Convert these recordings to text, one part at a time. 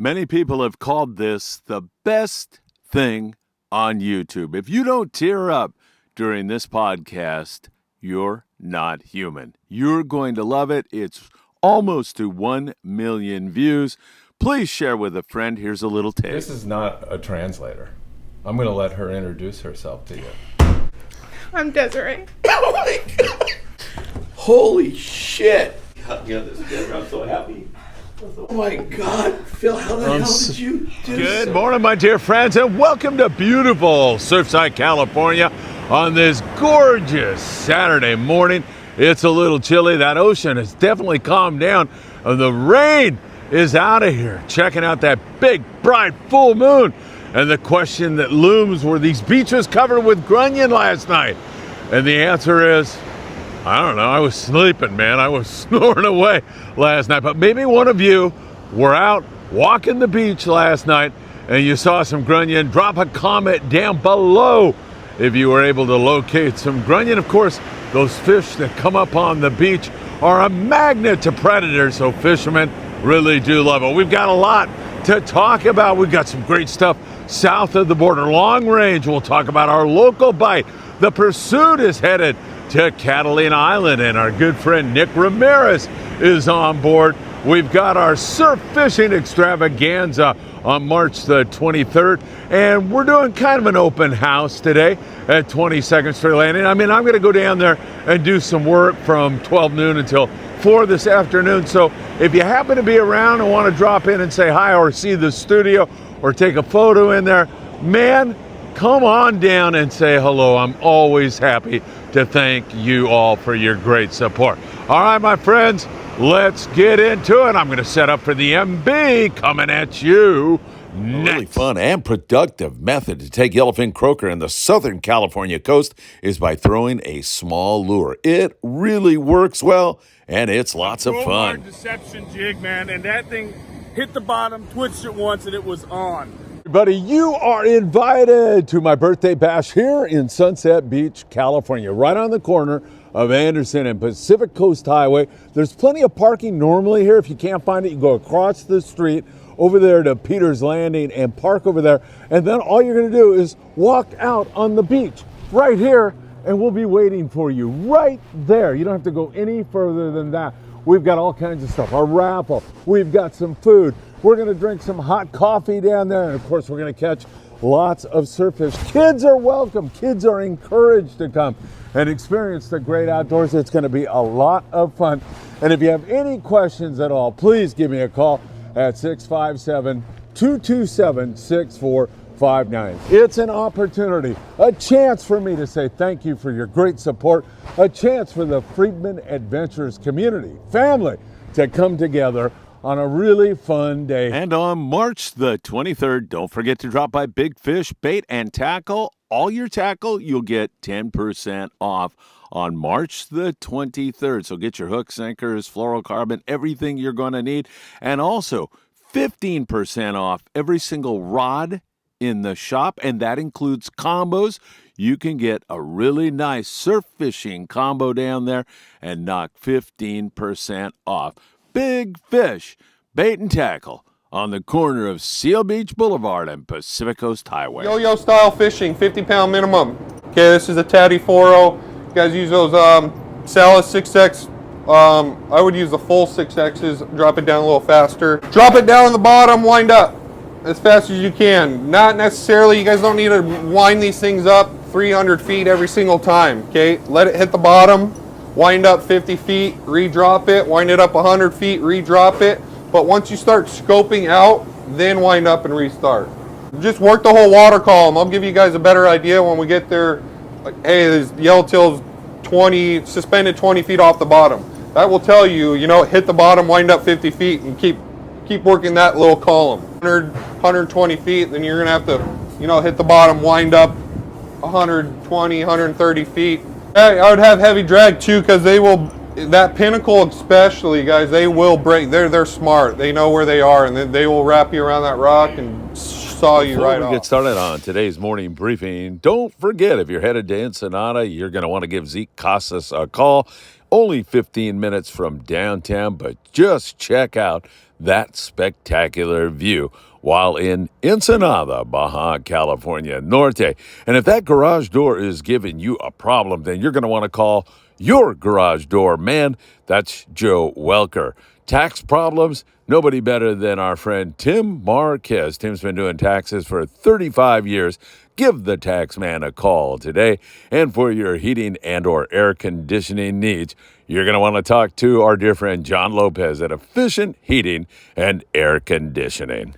Many people have called this the best thing on YouTube. If you don't tear up during this podcast, you're not human. You're going to love it. It's almost to 1 million views. Please share with a friend. Here's a little taste. This is not a translator. I'm going to let her introduce herself to you. I'm Desiree. Oh my God. Holy shit. Yeah, this is I'm so happy. Oh my God. Phil, how the hell did you do Good so? morning, my dear friends, and welcome to beautiful Surfside, California on this gorgeous Saturday morning. It's a little chilly. That ocean has definitely calmed down. The rain is out of here. Checking out that big, bright, full moon. And the question that looms, were these beaches covered with grunion last night? And the answer is, I don't know. I was sleeping, man. I was snoring away last night. But maybe one of you were out walking the beach last night and you saw some grunion. Drop a comment down below if you were able to locate some grunion. Of course, those fish that come up on the beach are a magnet to predators, so fishermen really do love it. We've got a lot to talk about. We've got some great stuff south of the border, long range. We'll talk about our local bite. The Pursuit is headed to Catalina Island, and our good friend Nick Ramirez is on board. We've got our surf fishing extravaganza on March the 23rd, and we're doing kind of an open house today at 22nd Street Landing. I mean, I'm going to go down there and do some work from 12 noon until 4 this afternoon. So if you happen to be around and want to drop in and say hi or see the studio or take a photo in there, man, come on down and say hello. I'm always happy to thank you all for your great support. All right, my friends, let's get into it. I'm going to set up for the MB coming at you next. A really fun and productive method to take yellowfin croaker in the Southern California coast is by throwing a small lure. It really works well, and it's lots of fun. Deception jig, man, and that thing hit the bottom, twitched it once, and it was on. Everybody, you are invited to my birthday bash here in Sunset Beach, California, right on the corner of Anderson and Pacific Coast Highway. There's plenty of parking normally here. If you can't find it, you go across the street over there to Peter's Landing and park over there. And then all you're going to do is walk out on the beach right here, and we'll be waiting for you right there. You don't have to go any further than that. We've got all kinds of stuff, a raffle. We've got some food. We're going to drink some hot coffee down there. And of course, we're going to catch lots of surf fish. Kids are welcome. Kids are encouraged to come and experience the great outdoors. It's going to be a lot of fun. And if you have any questions at all, please give me a call at 657-227-6459. It's an opportunity, a chance for me to say thank you for your great support, a chance for the Freedman Adventures community, family, to come together on a really fun day. And on March the 23rd, don't forget to drop by Big Fish Bait and Tackle. All your tackle, you'll get 10% off on March the 23rd. So get your hooks, sinkers, fluorocarbon, everything you're going to need. And also 15% off every single rod in the shop, and that includes combos. You can get a really nice surf fishing combo down there and knock 15% off. Big Fish Bait and Tackle on the corner of Seal Beach Boulevard and Pacific Coast Highway. Yo-yo style fishing, 50-pound minimum. Okay, this is a Tatty 4.0. You guys use those Salas 6X. I would use the full 6Xs, drop it down a little faster. Drop it down on the bottom, wind up as fast as you can. Not necessarily, you guys don't need to wind these things up 300 feet every single time, okay? Let it hit the bottom. Wind up 50 feet, re-drop it, wind it up 100 feet, re-drop it. But once you start scoping out, then wind up and restart. Just work the whole water column. I'll give you guys a better idea when we get there. Like, hey, there's yellowtail's suspended 20 feet off the bottom. That will tell you, hit the bottom, wind up 50 feet, and keep working that little column. 120 feet, then you're gonna have to, hit the bottom, wind up 120, 130 feet. I would have heavy drag too, because that pinnacle especially, guys, they will break. They're smart. They know where they are, and then they will wrap you around that rock and saw you right off. Before we get started on today's morning briefing, don't forget, if you're headed to Ensenada, you're going to want to give Zeke Casas a call. Only 15 minutes from downtown, but just check out that spectacular view while in Ensenada, Baja California Norte. And if that garage door is giving you a problem, then you're going to want to call your garage door man. That's Joe Welker. Tax problems? Nobody better than our friend Tim Marquez. Tim's been doing taxes for 35 years. Give the tax man a call today. And for your heating and or air conditioning needs, you're going to want to talk to our dear friend John Lopez at Efficient Heating and Air Conditioning.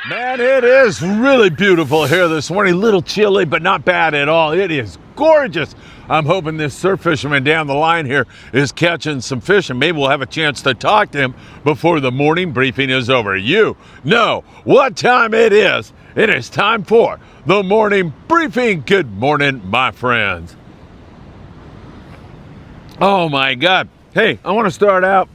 Man, it is really beautiful here this morning. A little chilly, but not bad at all. It is gorgeous. I'm hoping this surf fisherman down the line here is catching some fish, and maybe we'll have a chance to talk to him before the morning briefing is over. You know what time it is. It is time for the morning briefing. Good morning, my friends. Oh, my God. Hey, I want to start out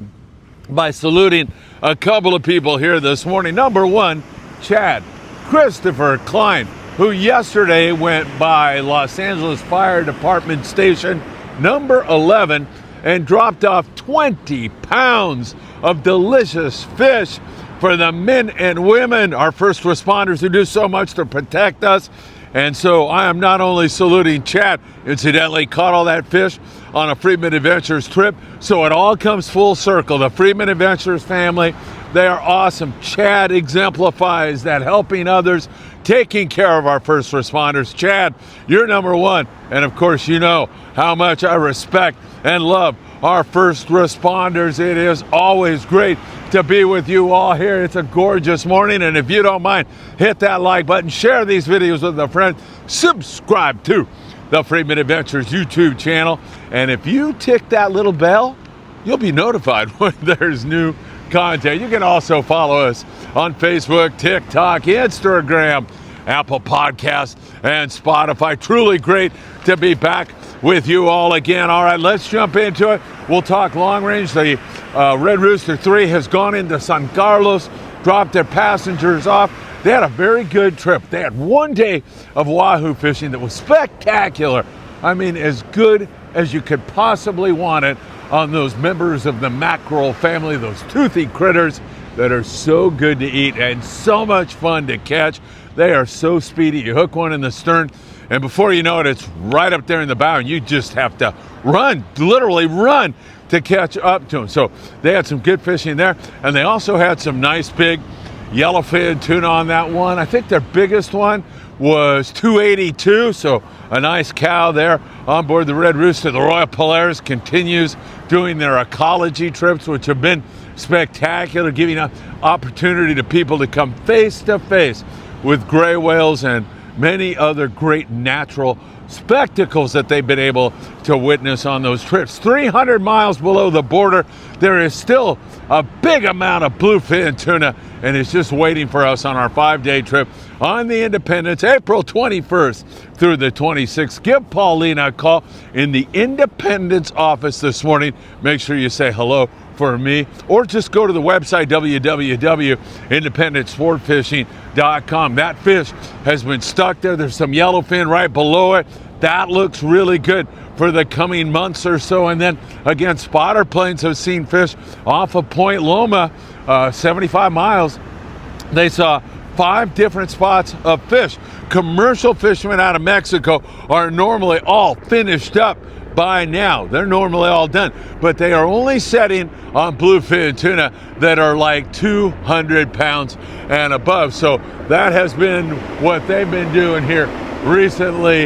by saluting a couple of people here this morning. Number one, Chad Christopher Klein, who yesterday went by Los Angeles Fire Department Station number 11 and dropped off 20 pounds of delicious fish for the men and women, our first responders who do so much to protect us. And so I am not only saluting Chad, incidentally caught all that fish on a Freedman Adventures trip. So it all comes full circle. The Freedman Adventures family, they are awesome. Chad exemplifies that, helping others, taking care of our first responders. Chad, you're number one. And of course, you know how much I respect and love our first responders. It is always great to be with you all here. It's a gorgeous morning. And if you don't mind, hit that like button, share these videos with a friend, subscribe to the Freedman Adventures YouTube channel. And if you tick that little bell, you'll be notified when there's new content. You can also follow us on Facebook, TikTok, Instagram, Apple Podcasts, and Spotify. Truly great to be back with you all again. All right, let's jump into it. We'll talk long range. The Red Rooster 3 has gone into San Carlos, dropped their passengers off. They had a very good trip. They had one day of wahoo fishing that was spectacular. I mean, as good as you could possibly want it on those members of the mackerel family, those toothy critters that are so good to eat and so much fun to catch. They are so speedy. You hook one in the stern, and before you know it, it's right up there in the bow, and you just have to run, literally run, to catch up to them. So they had some good fishing there, and they also had some nice big yellowfin tuna on that one. I think their biggest one was 282, so a nice cow there on board the Red Rooster. The Royal Polaris continues doing their ecology trips, which have been spectacular, giving an opportunity to people to come face to face with gray whales and many other great natural spectacles that they've been able to witness on those trips. 300 miles below the border, there is still a big amount of bluefin tuna, and it's just waiting for us on our 5-day trip on the Independence, April 21st through the 26th. Give Paulina a call in the Independence office this morning. Make sure you say hello for me, or just go to the website www.independencesportfishing.com. That fish has been stuck there. There's some yellowfin right below it. That looks really good for the coming months or so. And then again, spotter planes have seen fish off of Point Loma, 75 miles. They saw 5 different spots of fish. Commercial fishermen out of Mexico are normally all finished up by now. They're normally all done, but they are only setting on bluefin tuna that are like 200 pounds and above. So that has been what they've been doing here recently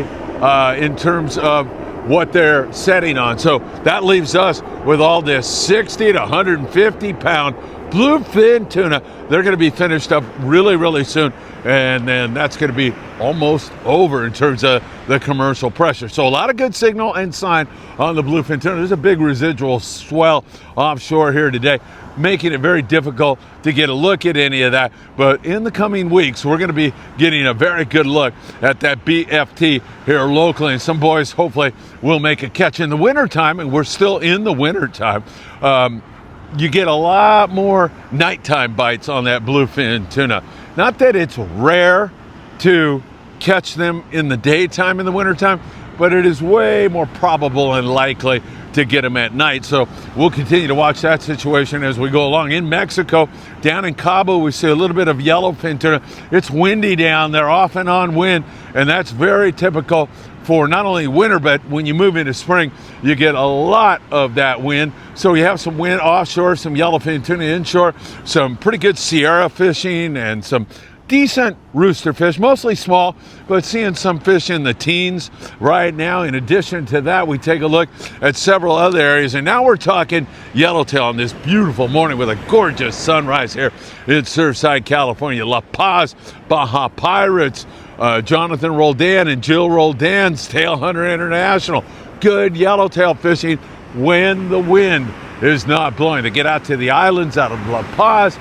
in terms of what they're setting on. So that leaves us with all this 60 to 150 pound bluefin tuna. They're going to be finished up really, really soon. And then that's going to be almost over in terms of the commercial pressure. So a lot of good signal and sign on the bluefin tuna. There's a big residual swell offshore here today, making it very difficult to get a look at any of that. But in the coming weeks, we're going to be getting a very good look at that BFT here locally. And some boys hopefully will make a catch in the wintertime, and we're still in the wintertime. you get a lot more nighttime bites on that bluefin tuna. Not that it's rare to catch them in the daytime in the wintertime, but it is way more probable and likely to get them at night. So we'll continue to watch that situation as we go along. In Mexico, down in Cabo, we see a little bit of yellowfin tuna. It's windy down there, off and on wind, and that's very typical for not only winter, but when you move into spring, you get a lot of that wind. So you have some wind offshore, some yellowfin tuna inshore, some pretty good Sierra fishing, and some decent rooster fish, mostly small, but seeing some fish in the teens right now. In addition to that, we take a look at several other areas, and now we're talking yellowtail on this beautiful morning with a gorgeous sunrise here in Surfside, California. La Paz, Baja Pirates, Jonathan Roldan and Jill Roldan's Tail Hunter International. Good yellowtail fishing when the wind is not blowing. They get out to the islands out of La Paz,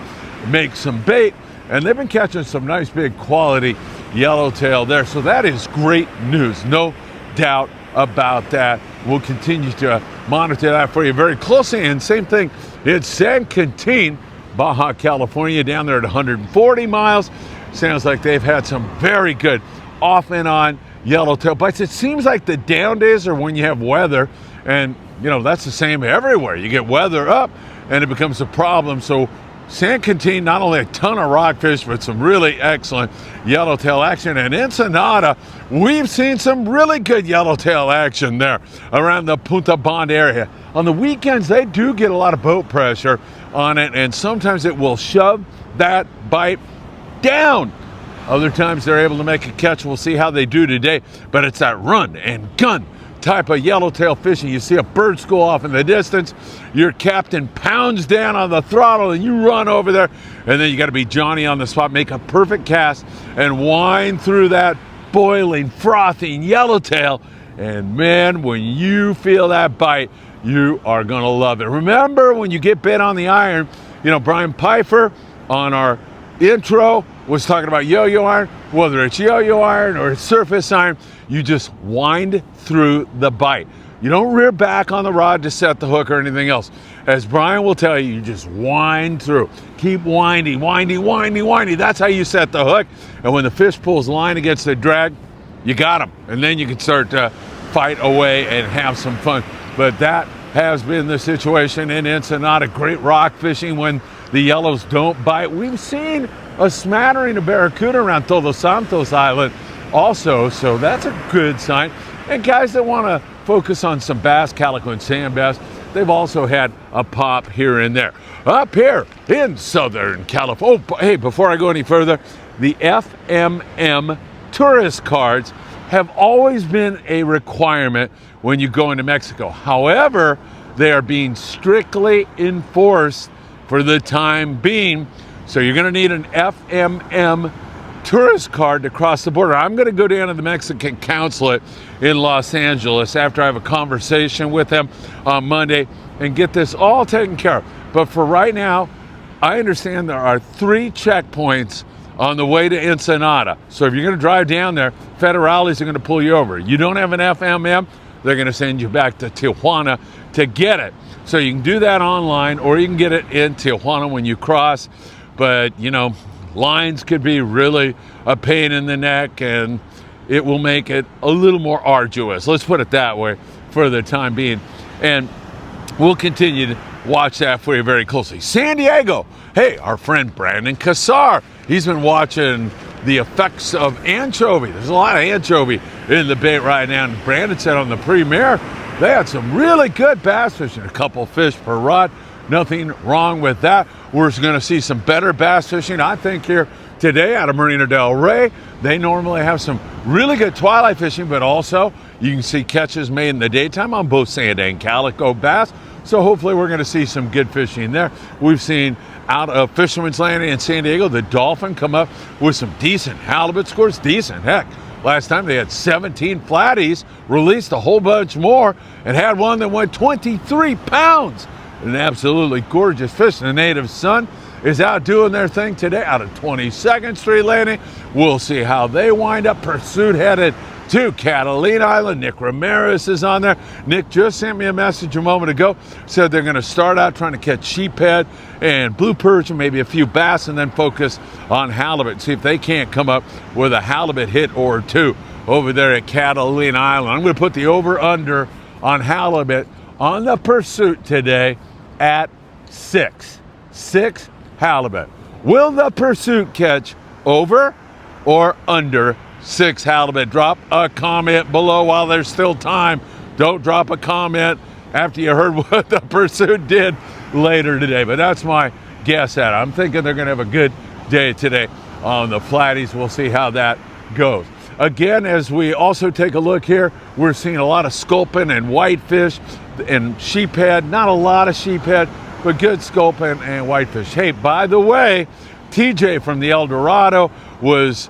make some bait, and they've been catching some nice big quality yellowtail there. So that is great news, no doubt about that. We'll continue to monitor that for you very closely. And same thing in San Quintin, Baja California, down there at 140 miles. Sounds like they've had some very good off and on yellowtail bites. It seems like the down days are when you have weather, and you know that's the same everywhere. You get weather up and it becomes a problem. So San Quintin, not only a ton of rockfish, but some really excellent yellowtail action. And Ensenada, we've seen some really good yellowtail action there around the Punta Bond area. On the weekends, they do get a lot of boat pressure on it, and sometimes it will shove that bite down. Other times they're able to make a catch. We'll see how they do today, but it's that run and gun type of yellowtail fishing. You see a bird school off in the distance, your captain pounds down on the throttle and you run over there, and then you got to be Johnny on the spot, make a perfect cast and wind through that boiling, frothing yellowtail. And man, when you feel that bite, you are going to love it. Remember, when you get bit on the iron, you know, Brian Pfeiffer on our intro was talking about yo-yo iron. Whether it's yo-yo iron or it's surface iron, you just wind through the bite. You don't rear back on the rod to set the hook or anything else. As Brian will tell you, you just wind through. Keep winding, winding, winding, winding. That's how you set the hook. And when the fish pulls line against the drag, you got him. And then you can start to fight away and have some fun. But that has been the situation in Ensenada. Great rock fishing when the yellows don't bite. We've seen a smattering of barracuda around Todos Santos Island also, so that's a good sign. And guys that want to focus on some bass, calico and sand bass, they've also had a pop here and there. Up here in Southern California. Oh, hey, before I go any further, the FMM tourist cards have always been a requirement when you go into Mexico. However, they are being strictly enforced for the time being. So you're going to need an FMM tourist card to cross the border. I'm going to go down to the Mexican consulate in Los Angeles after I have a conversation with them on Monday and get this all taken care of. But for right now, I understand there are 3 checkpoints on the way to Ensenada. So if you're going to drive down there, federales are going to pull you over. You don't have an FMM, they're going to send you back to Tijuana to get it. So you can do that online, or you can get it in Tijuana when you cross. But, you know, lines could be really a pain in the neck, and it will make it a little more arduous. Let's put it that way for the time being. And we'll continue to watch that for you very closely. San Diego. Hey, our friend Brandon Cassar. He's been watching the effects of anchovy. There's a lot of anchovy in the bait right now. And Brandon said on the premiere, they had some really good bass fishing, a couple fish per rod. Nothing wrong with that. We're going to see some better bass fishing, I think, here today out of Marina del Rey. They normally have some really good twilight fishing, but also you can see catches made in the daytime on both sand and calico bass. So hopefully we're going to see some good fishing there. We've seen out of Fisherman's Landing in San Diego, the Dolphin come up with some decent halibut scores. Decent, heck. Last time they had 17 flatties, released a whole bunch more, and had one that went 23 pounds. An absolutely gorgeous fish. The Native Sun is out doing their thing today out of 22nd Street Landing. We'll see how they wind up. Pursuit headed to Catalina Island. Nick Ramirez is on there. Nick just sent me a message a moment ago, said they're going to start out trying to catch sheephead and blue perch and maybe a few bass, and then focus on halibut, see if they can't come up with a halibut hit or two over there at Catalina Island. I'm going to put the over-under on halibut on the pursuit today at 6. 6 halibut. Will the pursuit catch over or under 6 halibut? Drop a comment below while there's still time. Don't drop a comment after you heard what the pursuit did later today, but that's my guess at it. I'm thinking they're going to have a good day today on the flatties. We'll see how that goes. Again, as we also take a look here, we're seeing a lot of sculpin and whitefish and sheephead. Not a lot of sheephead, but good sculpin and whitefish. Hey, by the way, TJ from the El Dorado was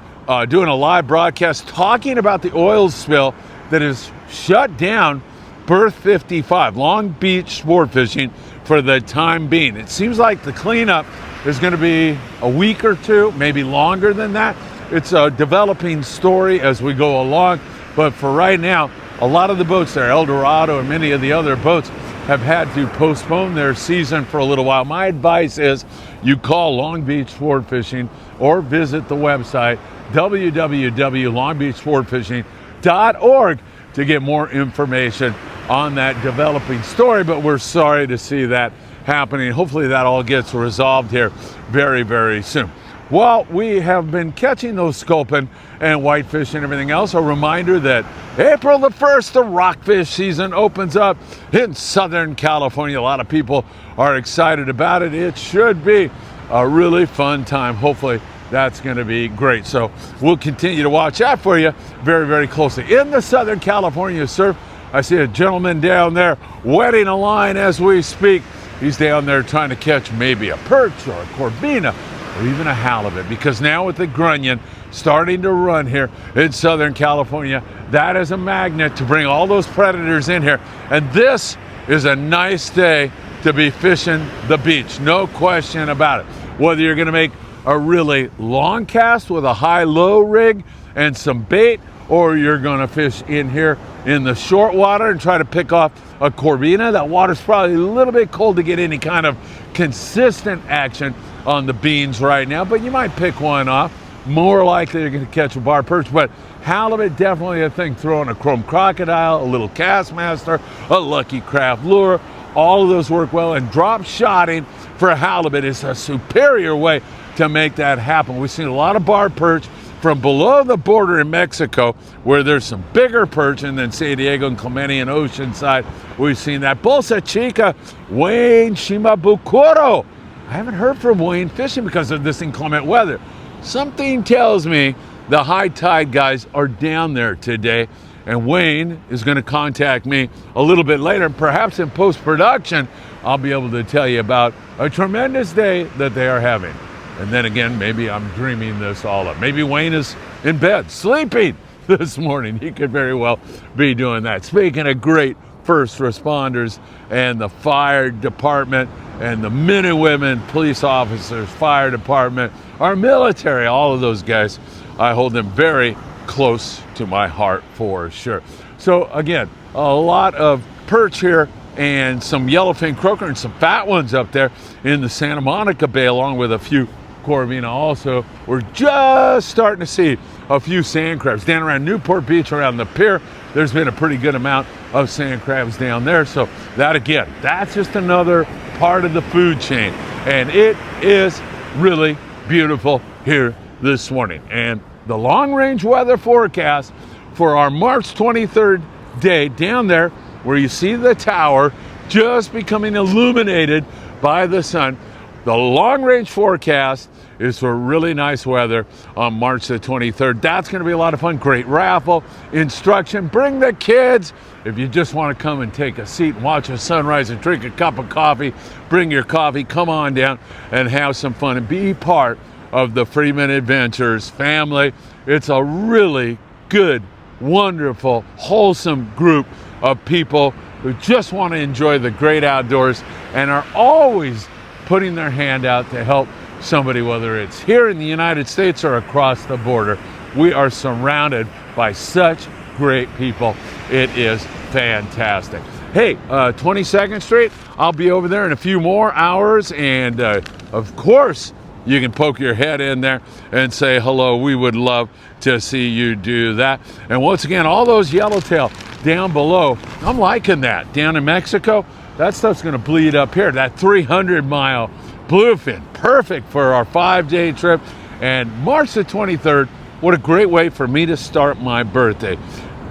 doing a live broadcast talking about the oil spill that has shut down Berth 55, Long Beach sport fishing for the time being. It seems like the cleanup is going to be a week or two, maybe longer than that. It's a developing story as we go along, but for right now, a lot of the boats there, El Dorado and many of the other boats, have had to postpone their season for a little while. My advice is you call Long Beach Sport Fishing or visit the website www.longbeachsportfishing.org to get more information on that developing story, but we're sorry to see that happening. Hopefully that all gets resolved here very, very soon. Well, we have been catching those sculpin and whitefish and everything else. A reminder that April the 1st, the rockfish season opens up in Southern California. A lot of people are excited about it. It should be a really fun time. Hopefully that's going to be great. So we'll continue to watch out for you very, very closely. In the Southern California surf, I see a gentleman down there wetting a line as we speak. He's down there trying to catch maybe a perch or a corvina or even a halibut, because now with the grunion starting to run here in Southern California, that is a magnet to bring all those predators in here. And this is a nice day to be fishing the beach, no question about it. Whether you're going to make a really long cast with a high-low rig and some bait, or you're going to fish in here in the short water and try to pick off a corvina. That water's probably a little bit cold to get any kind of consistent action on the beans right now, but you might pick one off. More likely you're going to catch a bar perch, but halibut definitely a thing. Throw in a chrome crocodile, a little Castmaster, a Lucky Craft lure. All of those work well, and drop shotting for halibut is a superior way to make that happen. We've seen a lot of bar perch from below the border in Mexico, where there's some bigger perch, and then San Diego and Clemente and Oceanside, we've seen that. Bolsa Chica, Wayne Shimabukuro. I haven't heard from Wayne fishing because of this inclement weather. Something tells me the high tide guys are down there today, and Wayne is going to contact me a little bit later. Perhaps in post-production, I'll be able to tell you about a tremendous day that they are having. And then again, maybe I'm dreaming this all up. Maybe Wayne is in bed, sleeping this morning. He could very well be doing that. Speaking of great first responders and the fire department and the men and women, police officers, fire department, our military, all of those guys, I hold them very close to my heart for sure. So again, a lot of perch here and some yellowfin croaker and some fat ones up there in the Santa Monica Bay, along with a few corvina also. We're just starting to see a few sand crabs down around Newport Beach, around the pier. There's been a pretty good amount of sand crabs down there. So that again, that's just another part of the food chain. And it is really beautiful here this morning. And the long range weather forecast for our March 23rd day down there, where you see the tower just becoming illuminated by the sun. The long range forecast is for really nice weather on March the 23rd. That's going to be a lot of fun. Great raffle, instruction. Bring the kids. If you just want to come and take a seat and watch a sunrise and drink a cup of coffee, bring your coffee, come on down and have some fun and be part of the Freeman Adventures family. It's a really good, wonderful, wholesome group of people who just want to enjoy the great outdoors and are always putting their hand out to help somebody, whether it's here in the United States or across the border. We are surrounded by such great people. It is fantastic. Hey, 22nd Street, I'll be over there in a few more hours, and of course, you can poke your head in there and say hello. We would love to see you do that. And once again, all those yellowtail down below, I'm liking that. Down in Mexico, that stuff's gonna bleed up here. That 300-mile bluefin, perfect for our 5-day trip. And March the 23rd, what a great way for me to start my birthday.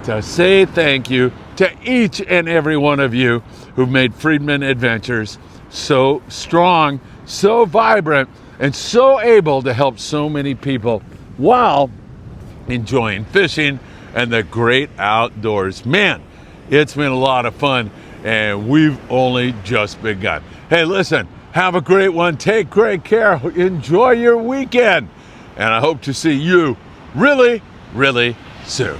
To say thank you to each and every one of you who've made Friedman Adventures so strong, so vibrant, and so able to help so many people while enjoying fishing and the great outdoors. Man, it's been a lot of fun, and we've only just begun. Hey, listen, have a great one. Take great care. Enjoy your weekend. And I hope to see you really, really soon.